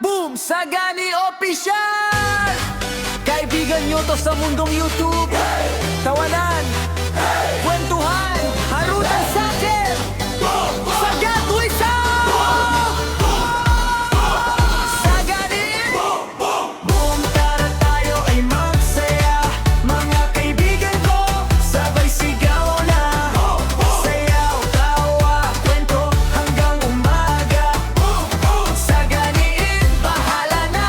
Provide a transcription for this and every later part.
Boom! Sagani Official! Kaibigan nyo to sa mundong YouTube. Tawanan, kwentuhan, harutan sa'kin, Sagad Wisam! Saganin! Boom! Tara tayo ay magsaya. Mga kaibigan ko, sabay sigaw na. Sayaw, tawa, kwento hanggang umaga. Saganin, bahala na.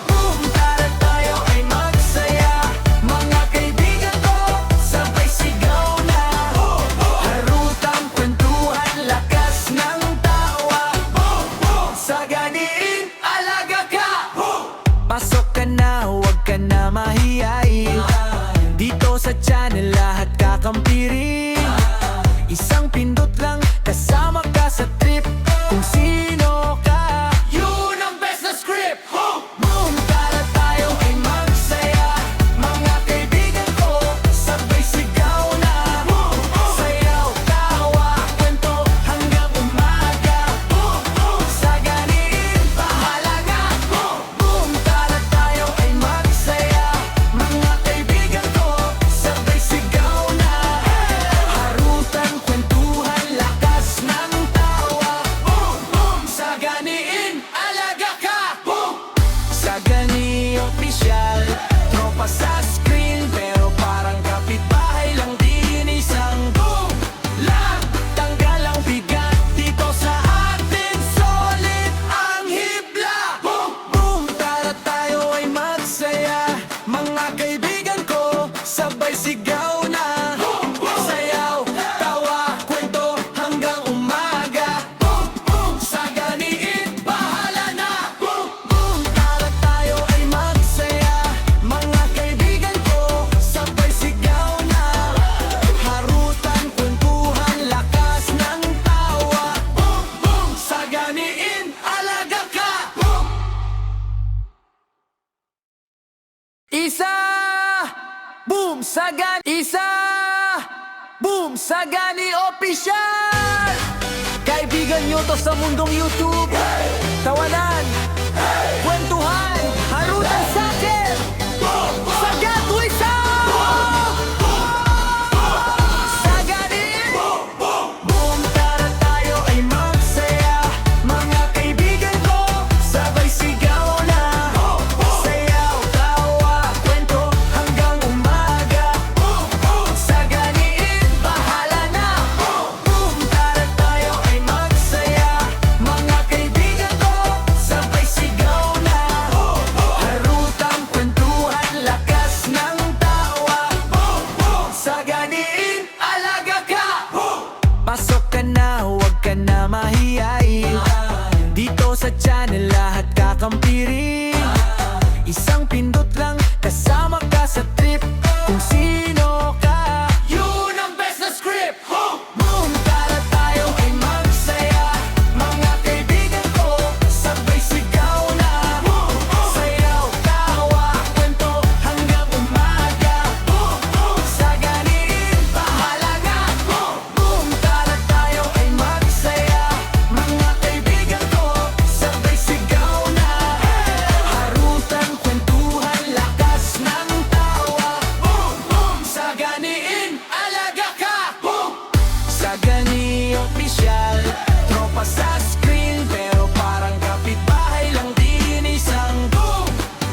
Boom! Tara tayo ay magsaya. Mga kaibigan ko, sabay sigaw na. Harutang kwentuhan, lakas ng tawa. Saganin, alaga ka. Pasok ka na, huwag ka na mahiyain. Dito sa channel lahat kakampirin. Isang pindot lang, kasama ka sa trip. Kung sino ka, yun ang best na script. Boom! Tara tayo ay magsaya. Mga kaibigan ko, sabay sigaw na. Sayaw, tawa, kwento hanggang umaga. Saganin, bahala na. Boom! Tara tayo ay magsaya. Mga kaibigan ko, sabay sigaw na. Harutan, kwentuhan, lakas ng tawa. Saganin, alaga ka. Sagani Official, tropa sa screen, pero parang kapitbahay lang din. Isang boom lang, tanggal ang bigat dito sa atin. Solid ang hibla. Boom! Tara tayo ay magsaya. Mga kaibigan ko, sabay sigaw na. Sayaw, tawa, kwento hanggang umaga. Saganiin, bahala na. Tara tayo ay magsaya. Mga kaibigan ko, sabay sigaw na. Harutan, kwentuhan, lakas ng tawa. Saganiin, alaga ka. Isa! Boom! Isa! Boom! Sagani Official! Kaibigan nyo to sa mundong YouTube. Tawanan, kwentuhan, harutan sa'kin, Sagad Wisam! Saganin! Boom! Tara tayo ay magsaya. Mga kaibigan ko, sabay sigaw na. Sayaw, tawa, kwento hanggang umaga. Saganin, bahala na. Boom! Tara tayo ay magsaya. Mga kaibigan ko, sabay sigaw na. Harutang kwentuhan, lakas ng tawa. Saganin, alaga ka. Pasok ka na, huwag ka na mahiyain. Dito sa channel lahat kakampirin. Isang pindot lang, kasama ka sa trip. Kung sino ka, yun ang best na script. Boom! Tara tayo ay magsaya. Mga kaibigan ko, sabay sigaw na. Sayaw, tawa, kwento hanggang umaga. Saganin, bahala na. Boom! Tara tayo ay magsaya. Mga kaibigan ko, sabay sigaw na. Harutan, kwentuhan, lakas ng tawa. Saganin, alaga ka. Sagani Official, tropa sa screen, pero parang kapitbahay lang din. Isang boom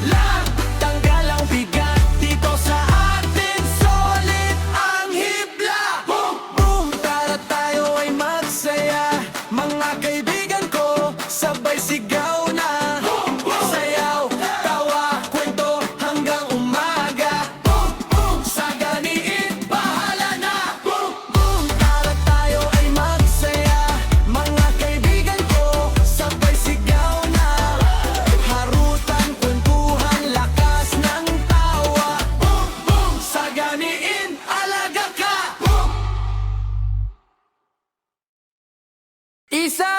lang, tanggal ang bigat dito sa atin. Solid ang hibla. Boom! Tara tayo ay magsaya. Mga kaibigan ko, sabay sigaw na. Sayaw, tawa, kwento hanggang umaga. Saganiin, bahala na. Tara tayo ay magsaya. Mga kaibigan ko, sabay sigaw na. Harutan, kwentuhan, lakas ng tawa. Saganiin, alaga ka. Isa!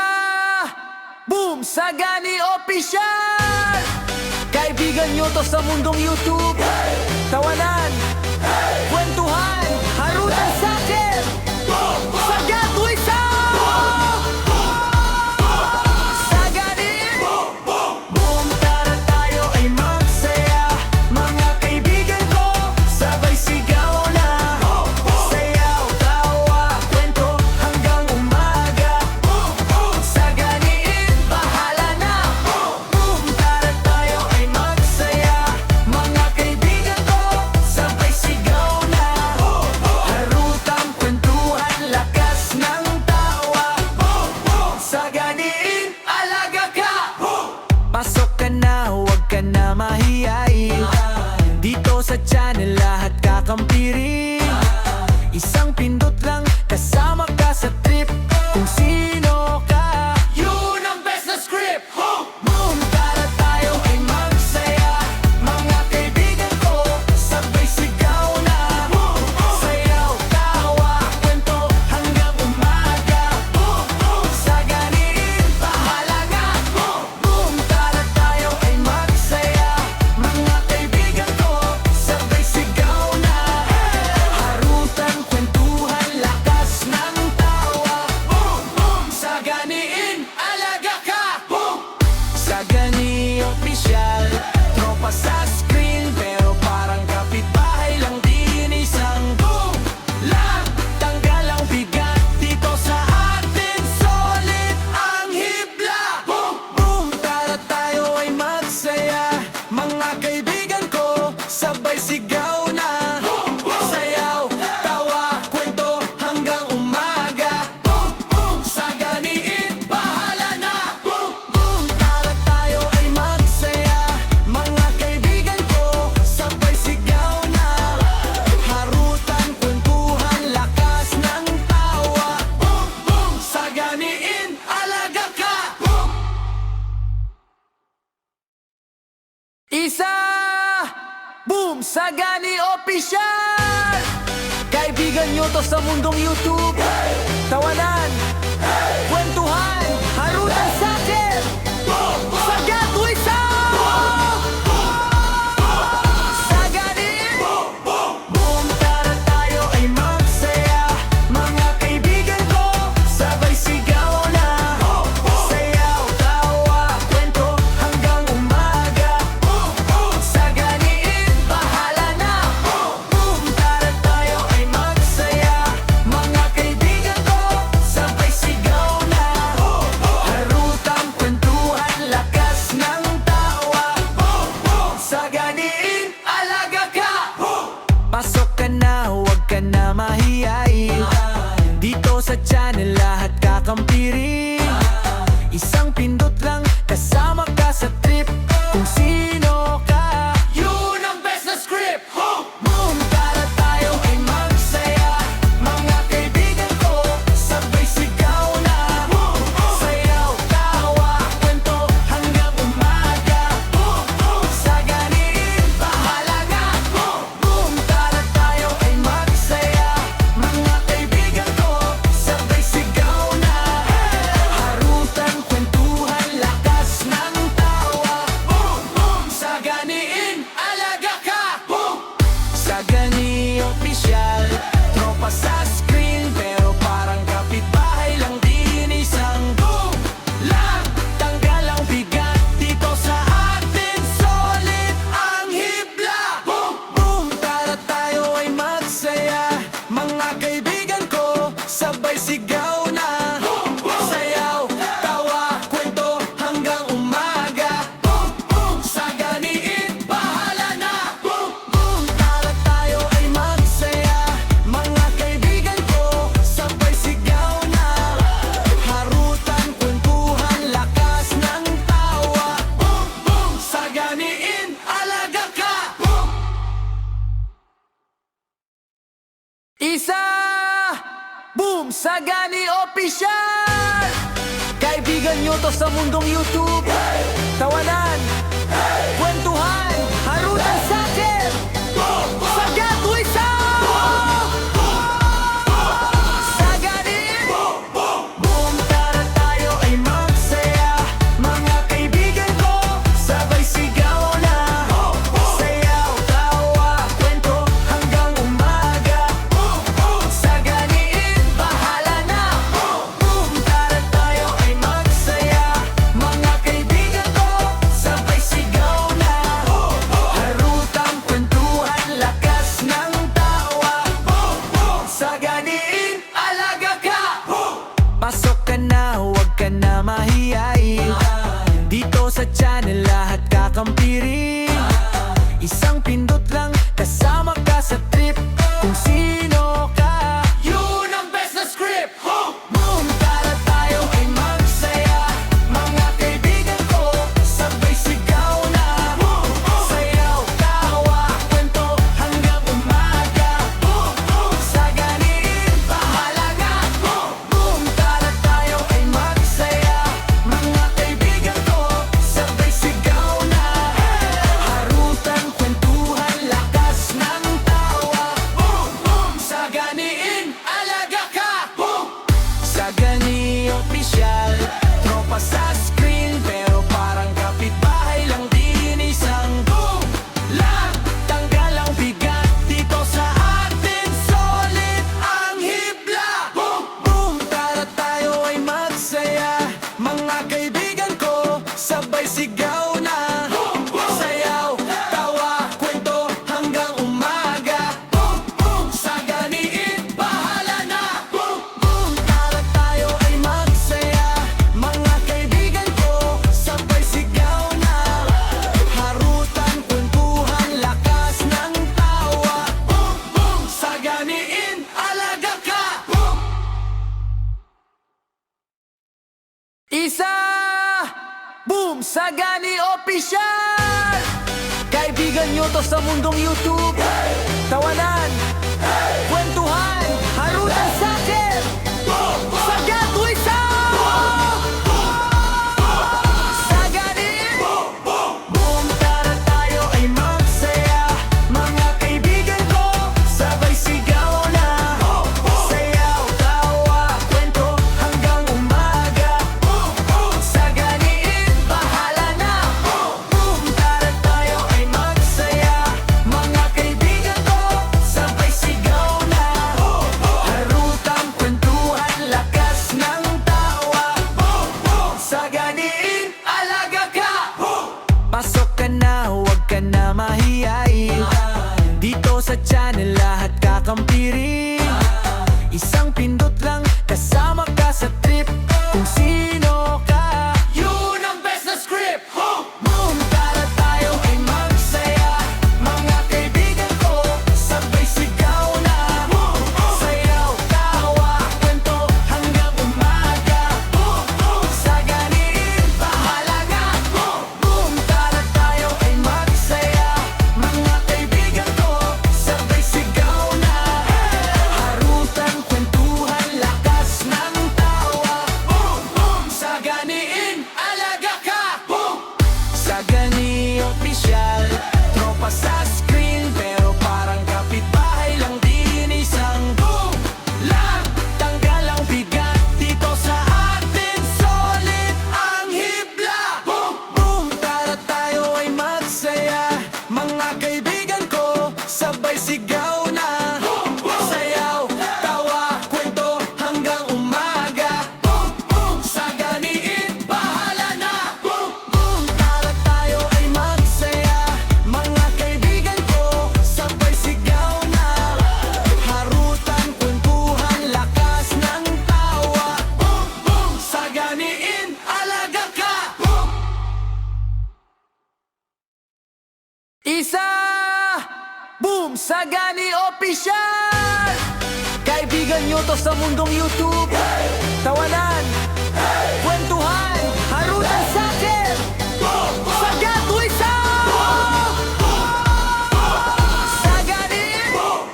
Boom! Sagani Official! Kaibigan nyo to sa mundong YouTube. Tawanan, kwentuhan, harutan sa'kin, Sagad Wisam! Saganin! Boom! Sagani Official! Kaibigan nyo to sa mundong YouTube. Tawanan, kwentuhan, harutan sa'kin. Sagat Wisam! Saganin! Boom! Tara tayo ay magsaya. Mga kaibigan ko, sabay sigaw na. Sayaw, tawa, kwento hanggang umaga. Saganin, bahala na. Boom! Tara tayo ay magsaya. Mga kaibigan ko, sabay sigaw na. Harutang kwentuhan, lakas ng tawa. Saganin, alaga ka. Pasok ka na, huwag ka na mahiyain. Dito sa channel lahat kakampirin. Isang pindot lang, kasama ka sa trip. Kung sino ka, yun ang best na script. Boom! Tara tayo ay magsaya. Mga kaibigan ko, sabay sigaw na. Sayaw, tawa, kwento hanggang umaga. Saganin, bahala na. Boom! Tara tayo ay magsaya. Mga kaibigan ko, sabay sigaw na. Harutan, kwentuhan, lakas ng tawa. Saganin, alaga ka. Sagani Official, tropa sa screen, pero parang kapitbahay lang din. Isang boom lang, tanggal ang bigat dito sa atin. Solid ang hibla. Boom! Tara tayo ay magsaya. Mga kaibigan ko, sabay sigaw na. Sayaw, tawa, kwento hanggang umaga. Saganiin, bahala na. Tara tayo ay magsaya. Mga kaibigan ko, sabay sigaw na. Harutan, kwentuhan, lakas ng tawa. Saganiin, alaga ka. Isa! Boom! Sagani Official! Kaibigan nyo to sa mundong YouTube. Tawanan, kwentuhan, harutan sa'kin. Sagat Wisam! Saganin! Boom! Tara tayo ay magsaya. Mga kaibigan ko, sabay sigaw na. Sayaw, tawa, kwento hanggang umaga. Saganin, bahala na. Boom! Tara tayo ay magsaya. Mga kaibigan ko, sabay sigaw na. Harutang kwentuhan, lakas ng tawa. Saganin, alaga ka. Pasok ka na, huwag ka na mahiyain. Dito sa channel lahat kakampirin. Isang pindot lang, kasama ka sa trip. Kung sino ka, yun ang best na script. Boom! Tara tayo ay magsaya. Mga kaibigan ko, sabay sigaw na. Sayaw, tawa, kwento hanggang umaga. Saganin, bahala na. Boom! Tara tayo ay magsaya. Mga kaibigan ko, sabay sigaw na. Harutan, kwentuhan, lakas ng tawa. Saganin, alaga ka. Sagani Official, tropa sa screen, pero parang kapitbahay lang din. Isang boom lang, tanggal ang bigat dito sa atin. Solid ang hibla. Boom! Tara tayo ay magsaya. Mga kaibigan ko, sabay sigaw na. Sayaw, tawa, kwento hanggang umaga. Saganiin, bahala na. Tara tayo ay magsaya. Mga kaibigan ko, sabay sigaw na. Harutan, kwentuhan, lakas ng tawa. Saganiin, alaga ka. Isa! Boom! Sagani Official! Kaibigan nyo to sa mundong YouTube. Tawanan, kwentuhan, harutan sa'kin. Sagat Wisam! Saganin! Boom! Tara tayo ay magsaya. Mga alaga ka. Pasok ka na, huwag ka na mahiyain. Dito sa channel lahat kakampirin. Isang pindot lang, kasama ka sa trip. Kung sino ka, yun ang best na script. Boom, tara tayo ay magsaya. Mga kaibigan ko, sabay sigaw na. Sayaw, tawa, kwento hanggang umaga. Saganin, bahala na. Boom, tara tayo ay magsaya. Mga kaibigan ko, sabay sigaw na. Harutan, kwentuhan, lakas ng tawa. Saganiin, alaga ka. Sagani opisyal, tropa sa screen, pero parang kapitbahay lang din. Isang boom lang, tanggal ang bigat dito sa atin. Solid ang hibla. Boom, tara tayo ay magsaya. Mga kaibigan ko, sabay sigaw na. Sayaw, tawa, kwento hanggang umaga. Saganiin, bahala na. Boom, tara tayo ay magsaya. Mga kaibigan ko, sabay sigaw na. Harutan, kwentuhan, lakas ng tawa. Saganiin, alaga ka. Isa! Boom! Sagani Opisyal! Kaibigan nyo to sa mundong YouTube. Tawanan, kwentuhan, harutan sakit. Sagat wisa! Sagani!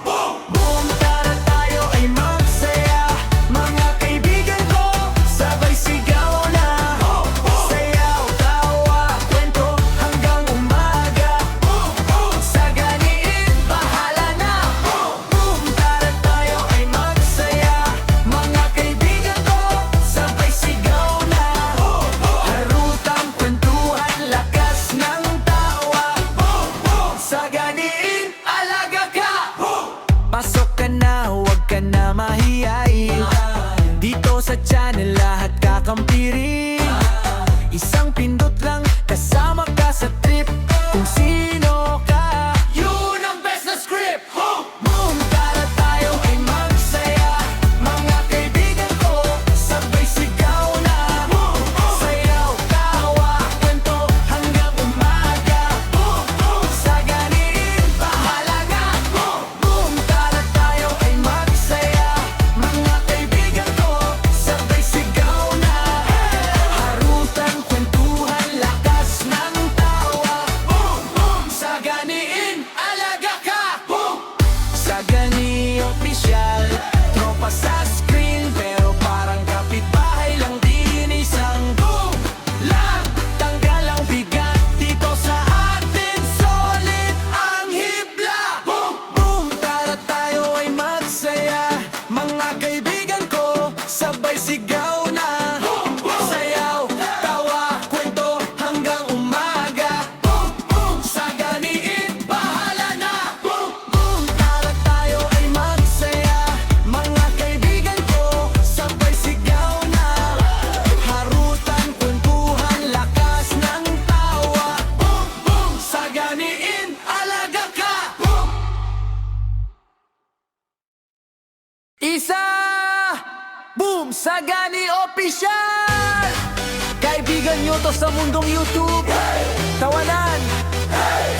Boom! Tara tayo ay magsaya. Mga kaibigan ko, sabay sigaw na. Sayaw, tawa, kwento hanggang umaga. Saganiin, bahala na. Boom, tara tayo ay magsaya. Mga kaibigan ko, sabay sigaw na. Harutan, kwentuhan, lakas ng tawa. Saganiin, alaga ka. Pasok ka na, huwag ka na mahiyain. Dito sa channel lahat kakampirin. Isang pindot lang, kasama ka sa trip. Kung sino ka, yun ang best na script. Boom, tara tayo ay magsaya. Mga kaibigan ko, sabay sigaw na. Sayaw, tawa, kwento hanggang umaga. Saganiin, bahala na. Boom, tara tayo ay magsaya. Mga kaibigan ko, sabay sigaw na. Harutan, kwentuhan, lakas ng tawa. Saganiin, alaga ka. Sagani opisyal, tropa sa screen, pero parang kapitbahay lang din. Isang boom lang, tanggal ang bigat dito sa atin. Solid ang hibla. Boom, tara tayo ay magsaya. Mga kaibigan ko, sabay sigaw na. Sayaw, tawa, kwento hanggang umaga. Saganiin, bahala na. Boom, tara tayo ay magsaya. Mga kaibigan ko, sabay sigaw na. Harutan, kwentuhan, lakas ng tawa. Saganiin, alaga ka. Isa! Boom! Sagani Opisyal! Kaibigan nyo to sa mundong YouTube. Tawanan,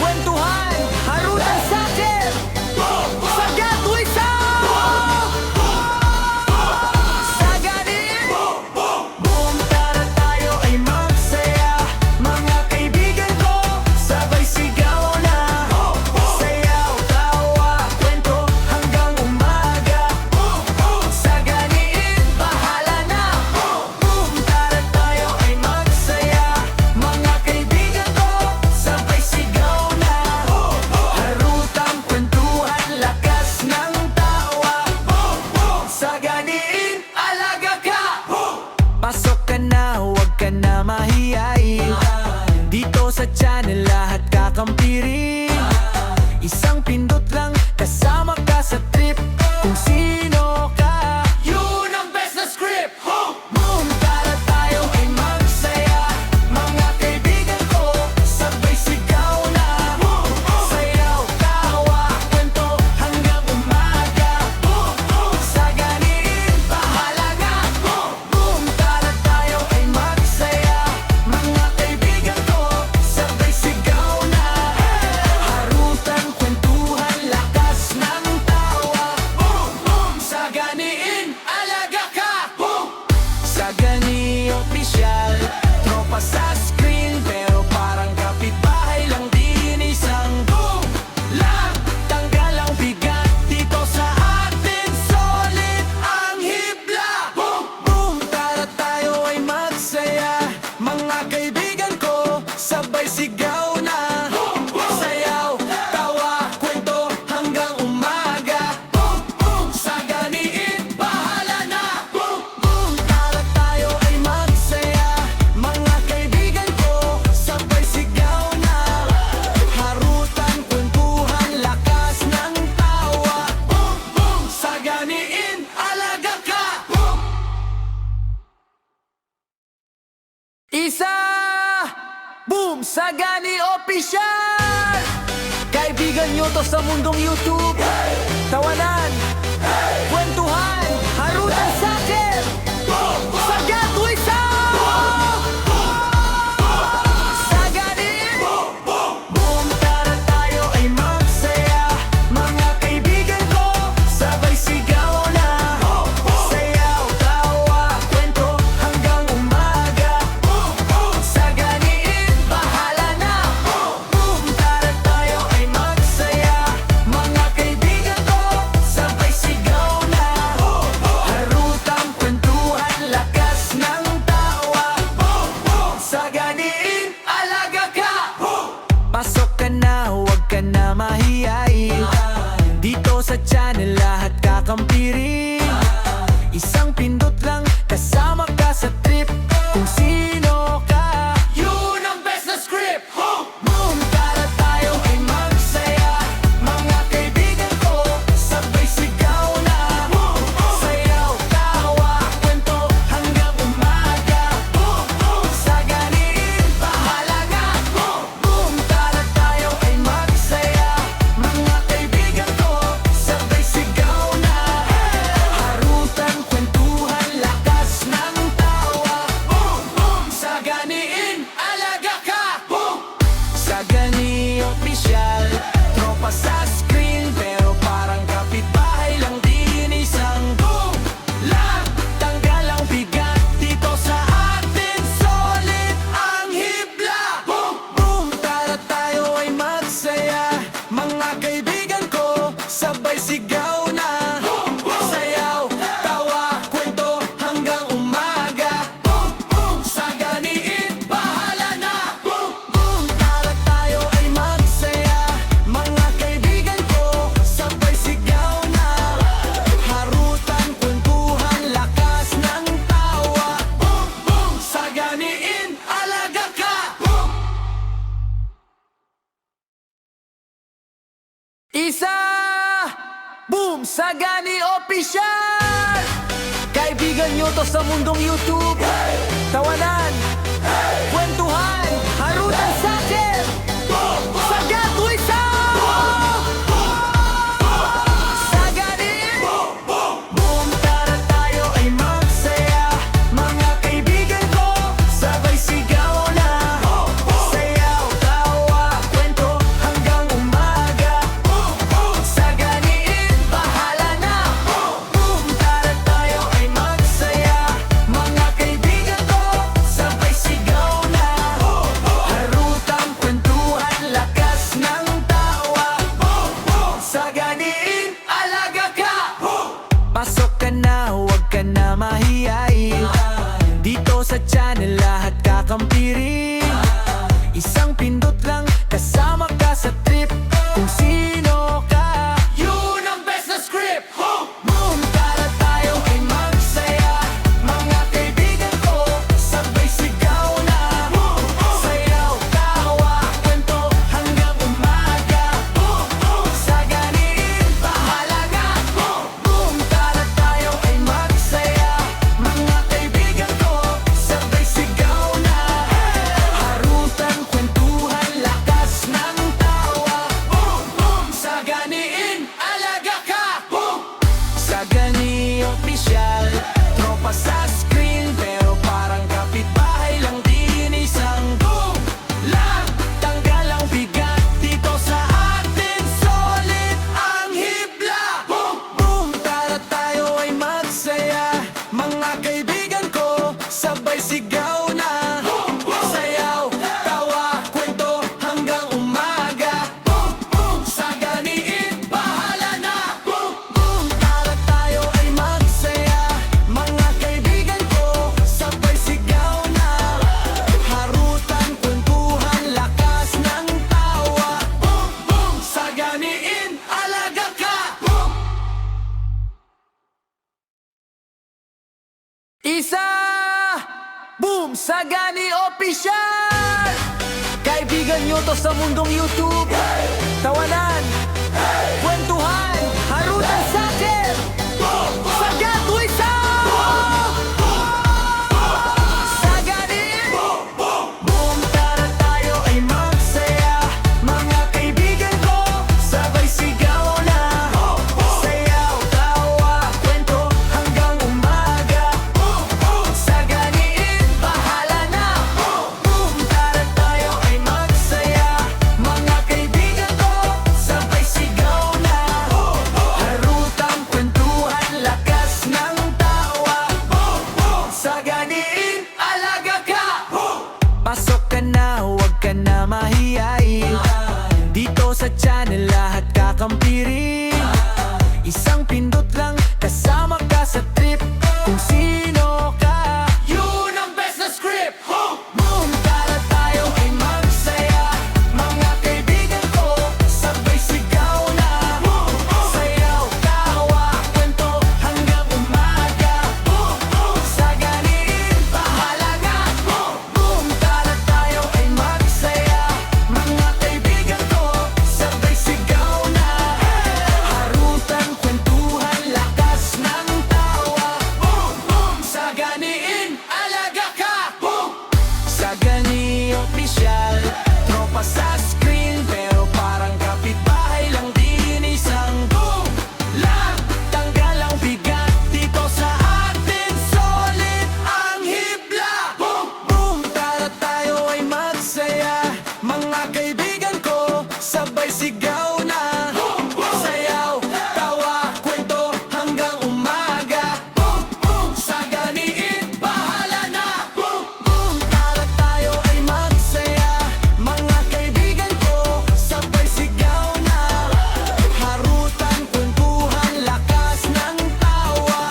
kwentuhan, harutan sakit. Sagat wisa! Saganin! Boom, tara tayo ay magsaya. Mga kaibigan ko, sabay sigaw na. Sayaw, tawa, kwento hanggang umaga. Saganiin, bahala na. Boom, tara tayo ay magsaya. Mga kaibigan ko, sabay sigaw na. Harutan, kwentuhan, lakas ng tawa. Saganiin, alaga ka. Pasok ka na, huwag ka na mahiyain. Dito sa channel lahat kakampirin. Isang pindot lang, kasama ka sa trip. Kung sino ka, yun ang best na script. Boom, tara tayo ay magsaya. Mga Sagani Official! Kaibigan nyo to sa mundong YouTube. Tawanan, kwentuhan, harutan sa'kin, sagat wisang! Saganin! Boom, tara tayo ay magsaya. Mga kaibigan ko, sabay sigaw na. Sayaw, tawa, kwento hanggang umaga. Saganin, bahala na. Boom, tara tayo ay magsaya. Mga kaibigan ko, sabay sigaw na. Harutang kwentuhan, lakas ng tawa. Saganin, alaga ka. Pasok ka na, huwag ka na mahiyain. Dito sa channel lahat kakampirin. Isang pindot lang, kasama ka sa trip. Kung sino ka, yun ang best na script. Boom, tara tayo ay magsaya. Mga kaibigan ko, sabay sigaw na. Sayaw, tawa, kwento hanggang umaga. Saganin, bahala na. Boom, tara tayo ay magsaya. Mga kaibigan ko, sabay sigaw na. Harutan, kwentuhan, lakas ng tawa. Saganin, alaga ka. Sagani Official, tropa sa screen, pero parang kapitbahay lang din. Isang boom lang, tanggal ang bigat dito sa atin. Solid ang hibla. Boom, boom, tara tayo ay magsaya. Mga kaibigan ko, sabay sigaw na. Sayaw, tawa, kwento hanggang umaga. Saganiin, bahala na. Tara tayo ay magsaya. Mga kaibigan ko, sabay sigaw na. Harutan, kwentuhan, lakas ng tawa. Saganiin, alaga ka. Isa! Boom! Sagani Official! Kaibigan nyo to sa mundong YouTube. Tawanan, kwentuhan, harutan sa'kin, sagat wisang! Saganin! Boom, tara tayo ay magsaya. Mga kaibigan ko, sabay sigaw na. Sayaw, tawa, kwento hanggang umaga. Saganin, bahala na. Boom, tara tayo ay magsaya. Mga kaibigan ko, sabay sigaw na. Harutang kwentuhan, lakas ng tawa. Saganin, alaga ka. Pasok ka na, huwag ka na mahiyain. Dito sa channel lahat kakampirin. Isang pindot lang, kasama ka sa trip. Kung sino ka, yun ang best na script. Boom, tara tayo ay magsaya. Mga kaibigan ko, sabay sigaw na. Sayaw, tawa, kwento hanggang umaga. Saganin, bahala na. Boom, tara tayo ay magsaya. Mga kaibigan ko, sabay sigaw na. Harutan, kwentuhan, lakas ng tawa. Saganin, alaga ka. Sagani Official, tropa sa screen, pero parang kapitbahay lang din. Isang boom lang, tanggal ang bigat dito sa atin. Solid ang hibla. Boom, boom, tara tayo ay magsaya. Mga kaibigan ko, sabay sigaw na. Sayaw, tawa, kwento hanggang umaga. Saganiin, bahala na. Tara tayo ay magsaya. Mga kaibigan ko, sabay sigaw na. Harutan, kwentuhan, lakas ng tawa. Saganiin, alaga ka. Isa! Boom! Sagani Official! Kaibigan nyo to sa mundong YouTube. Tawanan, kwentuhan, harutan sa'kin, sagat wisang! Saganin! Boom, tara tayo ay sa channel lahat kakampirin. Isang pindot lang, kasama ka sa trip. Kung sino ka, yun ang best na script. Boom, tara tayo ay magsaya. Mga kaibigan ko, sabay sigaw na. Sayaw, tawa, kwento hanggang umaga. Saganin, bahala na. Boom, tara tayo ay magsaya. Mga kaibigan ko, sabay sigaw na. Harutan, kwentuhan, lakas ng tawa. Saganiin, alaga ka. Sagani opisyal, tropa sa screen, pero parang kapitbahay lang din. Isang boom lang, tanggal ang bigat dito sa atin. Solid ang hibla. Boom, boom, tara tayo ay magsaya. Mga kaibigan ko, sabay sigaw na. Sayaw, tawa, kwento hanggang umaga. Saganiin, bahala na. Boom, tara tayo ay magsaya. Mga kaibigan ko, sabay sigaw na. Harutan, kwentuhan, lakas ng tawa.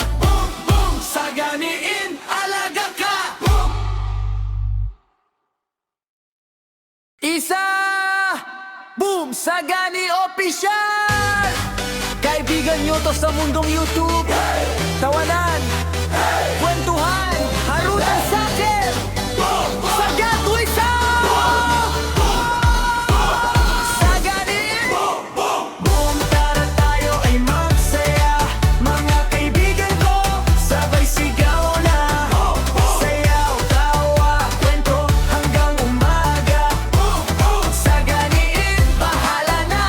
Saganiin, alaga ka. Isa! Boom! Sagani Opisyal! Kaibigan nyo to sa mundong YouTube. Tawanan, kwentuhan, harutan sa'kin. Sagat wisa! Saganin! Boom, tara tayo ay magsaya. Mga kaibigan ko, sabay sigaw na. Sayaw, tawa, kwento hanggang umaga. Saganiin, bahala na.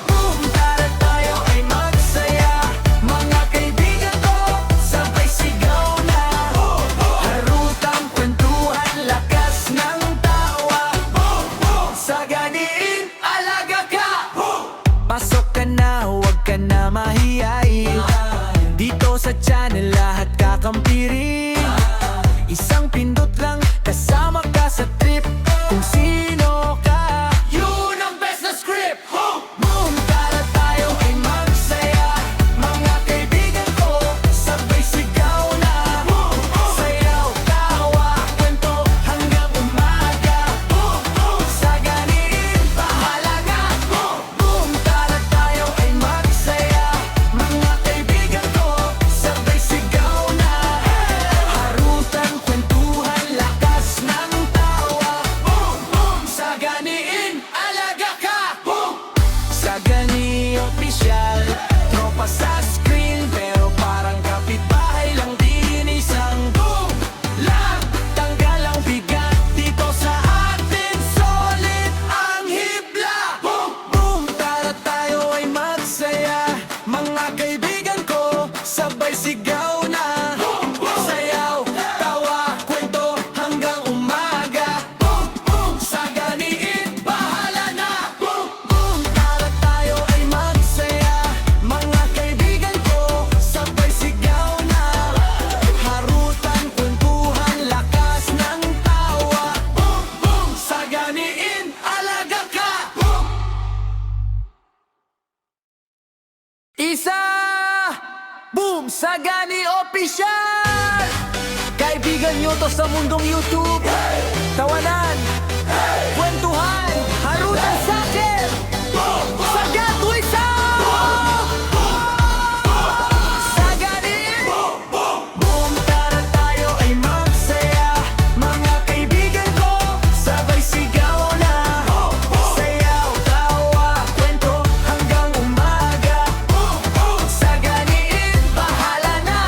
Boom, tara tayo ay magsaya. Mga kaibigan ko, sabay sigaw na. Harutan, kwentuhan, lakas ng tawa. Saganiin, alaga ka. Pasok ka na, huwag ka na mahiyain. Dito sa channel lahat kakampirin. Isang pindot lang, kasama ka sa trip. Kung sino ka, yun ang best na script. Boom, tara tayo ay magsaya. Mga kaibigan ko, sabay sigaw na. Sayaw, tawa, kwento hanggang umaga. Saganiin, bahala na. Boom, tara tayo ay magsaya. Mga kaibigan ko, sabay sigaw na. Harutan, kwentuhan, lakas ng tawa. Saganiin, alaga ka. Sagani opisyal, tropa sa screen, pero parang kapitbahay lang din. Isang boom lang, tanggal ang bigat dito sa atin. Solid ang hibla. Boom, tara tayo ay magsaya. Mga kaibigan ko, sabay sigaw na. Sayaw, tawa, kwento hanggang umaga. Saganiin, bahala na. Boom, tara tayo ay magsaya. Mga kaibigan ko, sabay sigaw na. Harutan, kwentuhan, lakas ng tawa. Saganiin, alaga ka. Isa! Boom! Sagani Opisyal! Kaibigan nyo to sa mundong YouTube. Tawanan, kwentuhan, harutan sa'kin. Sagat wisa! Saganin! Boom, tara tayo ay magsaya. Mga kaibigan ko, sabay sigaw na. Sayaw, tawa, kwento hanggang umaga. Saganiin, bahala na.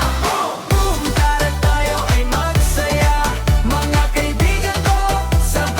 Boom, tara tayo ay magsaya. Mga kaibigan ko, sabay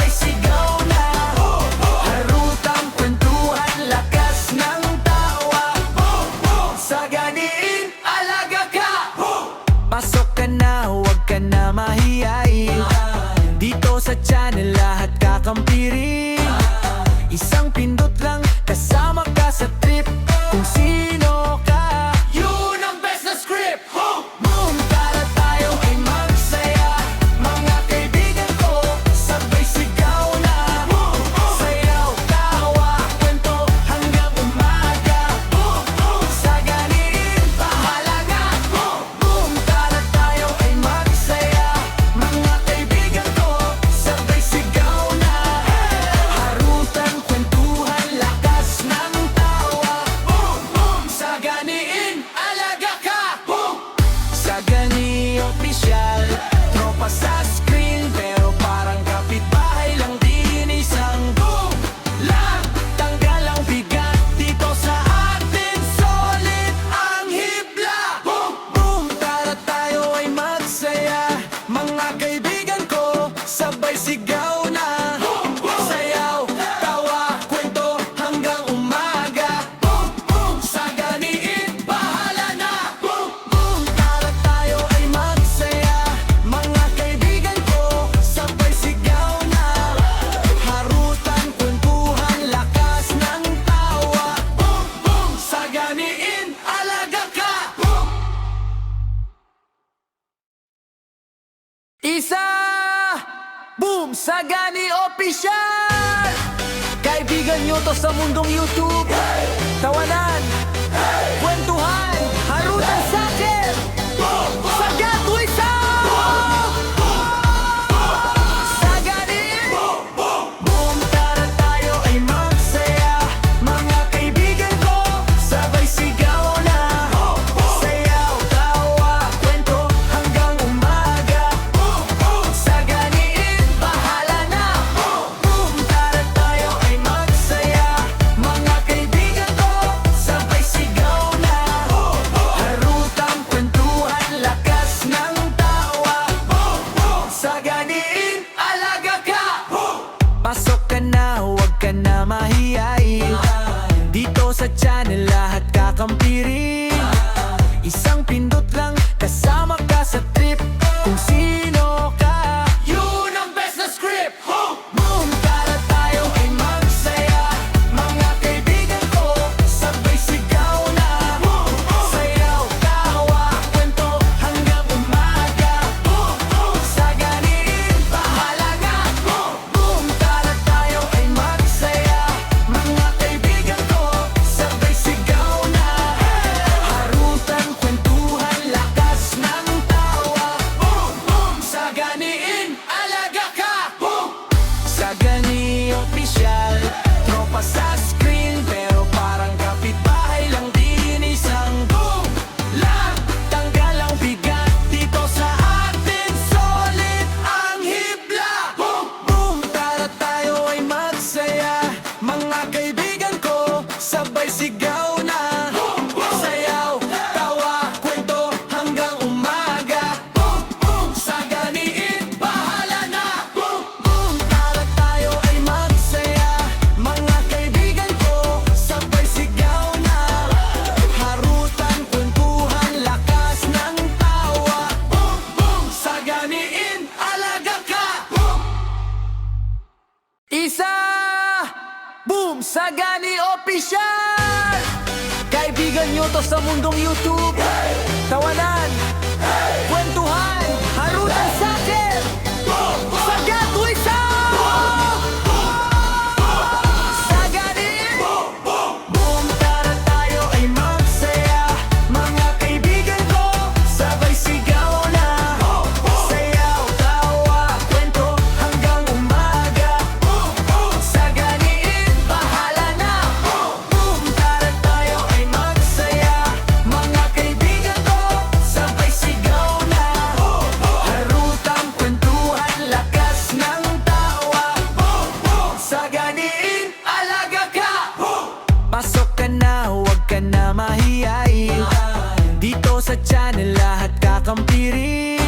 Boom! Sagani Official! Kaibigan nyo to sa mundong YouTube. Tawanan, kwentuhan, harutan sakit, sagat tuwisan! Saganin! Boom! Tara tayo ay magsaya. Mga kaibigan ko, sabay sigaw na. Sayaw, tawa, kwento hanggang umaga. Saganin, bahala na. Boom! Tara tayo ay magsaya. Mga kaibigan ko, sabay sigaw na. Harutang kwentuhan, lakas ng tawa. Saganin, alaga ka. Pasok ka na, huwag ka na mahiyain. Dito sa channel lahat kakampirin. Isang pindot lang, kasama ka sa trip. Kung sino ka, yun ang best na script. Boom! Tara tayo ay magsaya. Mga kaibigan ko, sabay sigaw na. Sayaw, tawa, kwento hanggang umaga. Saganin, bahala na. Boom! Tara tayo ay magsaya. Mga kaibigan ko, sabay sigaw na. Harutan, kwentuhan, lakas ng tawa. Saganin, alaga ka. Sagani Official, tropa sa screen pero parang kapitbahay lang din. Isang boom lang, tanggal ang bigat dito sa atin. Solid ang hibla. Boom! Tara tayo ay magsaya. Mga kaibigan ko, sabay sigaw na. Sayaw, tawa, kwento hanggang umaga. Saganiin, bahala na. Tara tayo ay magsaya. Mga kaibigan ko, sabay sigaw na. Harutan, kwentuhan, lakas ng tawa. Saganiin, alaga ka. Isa! Boom! Sagani Official! Kaibigan nyo to sa mundong YouTube. Tawanan, kwentuhan, harutan sakit, sagat tuwisan! Saganin! Boom! Tara tayo ay magsaya. Mga kaibigan ko, sabay sigaw na. Sayaw, tawa, kwento hanggang umaga. Saganin, bahala na. Boom! Tara tayo ay magsaya. Mga kaibigan ko, sabay sigaw na. Harutang kwentuhan, lakas ng tawa. Saganin, alaga ka. Pasok ka na, huwag ka na mahiyain. Dito sa channel lahat kakampirin.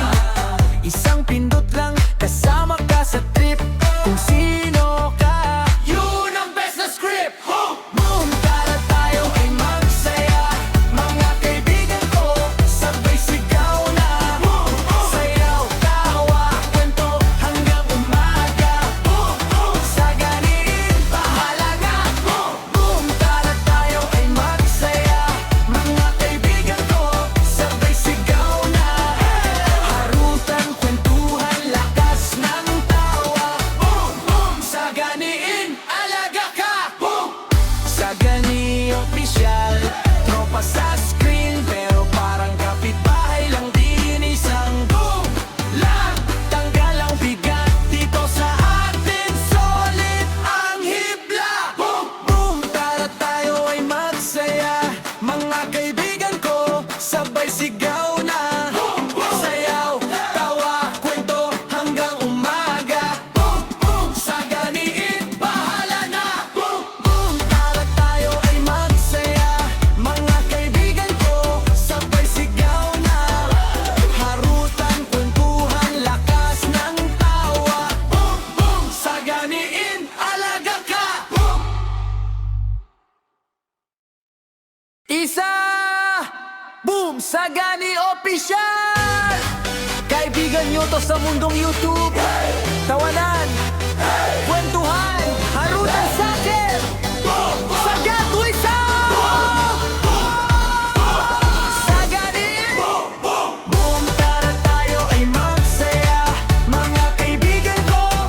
Isang pindot lang, kasama ka sa trip. Kung sino ka, yun ang best na script. Boom! Tara tayo ay magsaya. Mga kaibigan ko, sabay sigaw na. Sayaw, tawa, kwento hanggang umaga. Saganin, bahala na. Boom! Tara tayo ay magsaya. Mga kaibigan ko, sabay sigaw na. Harutan, kwentuhan, lakas ng tawa. Saganin, alaga ka. Sagani Official, tropa sa screen pero parang kapitbahay lang din. Isang boom lang, tanggal ang bigat dito sa atin. Solid ang hibla. Boom! Tara tayo ay magsaya. Mga kaibigan ko, sabay sigaw na. Sayaw, tawa, kwento hanggang umaga. Saganiin, bahala na. Tara tayo ay magsaya. Mga kaibigan ko, sabay sigaw na. Harutan, kwentuhan, lakas ng tawa. Saganiin, alaga ka. Isa! Boom! Sagani Official! Kaibigan nyo to sa mundong YouTube. Tawanan, kwentuhan, harutan sakit, sagat tuwisan! Saganin! Boom! Tara tayo ay magsaya. Mga kaibigan ko,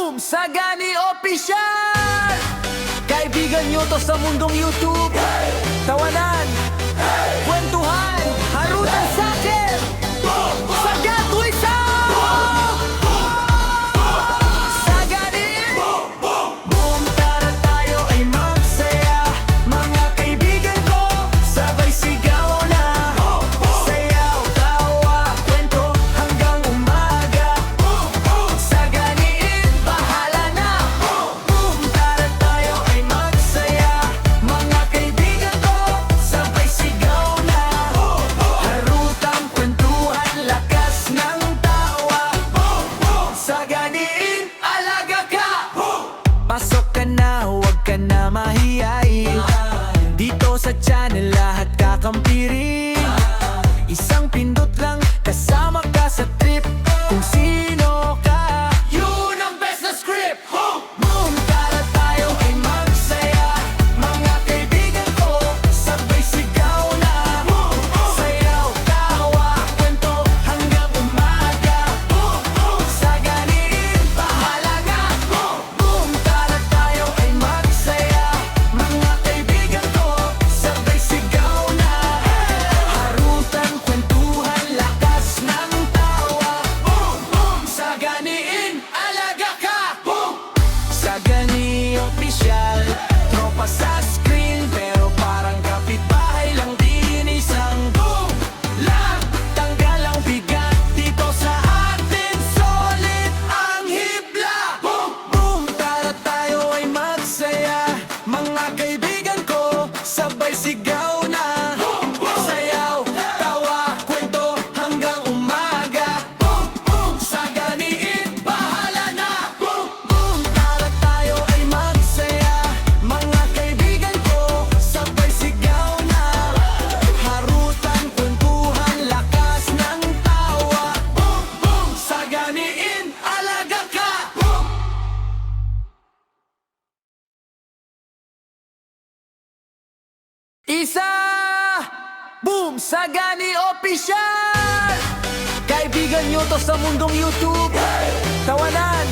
Boom! Sagani Official! Kaibigan nyo to sa mundong YouTube. Tawanan, kwentuhan, harutan sakit, sagat tuwisan! Saganin! Boom! Tara tayo ay magsaya. Mga kaibigan ko, sabay sigaw na. Sayaw, tawa, kwento hanggang umaga. Saganin, bahala na. Boom! Tara tayo ay magsaya. Mga kaibigan ko, sabay sigaw na. Harutang kwentuhan, lakas ng tawa. Saganin, alaga ka. Pasok ka na, huwag ka na mahiyain. Dito sa channel lahat kakampirin. Isang pindot lang, kasama ka sa trip. Kung sino ka, yun ang best na script. Boom! Tara tayo ay magsaya. Mga kaibigan ko, sabay sigaw na. Sayaw, tawa, kwento hanggang umaga. Saganin, bahala na. Boom! Tara tayo ay magsaya. Mga kaibigan ko, sabay sigaw na. Harutan, kwentuhan, lakas ng tawa. Saganin, alaga ka. Sagani Official, tropa sa screen, pero parang kapitbahay lang din. Isang boom lang, tanggal ang bigat dito sa atin. Solid ang hibla. Boom! Tara tayo ay magsaya. Mga kaibigan ko, sabay sigaw na. Sayaw, tawa, kwento hanggang umaga. Saganiin, bahala na. Tara tayo ay magsaya. Mga kaibigan ko, sabay sigaw na. Harutan, kwentuhan, lakas ng tawa. Saganiin, alaga ka. Isa! Boom! Sagani Official! Kaibigan nyo to sa mundong YouTube. Tawanan,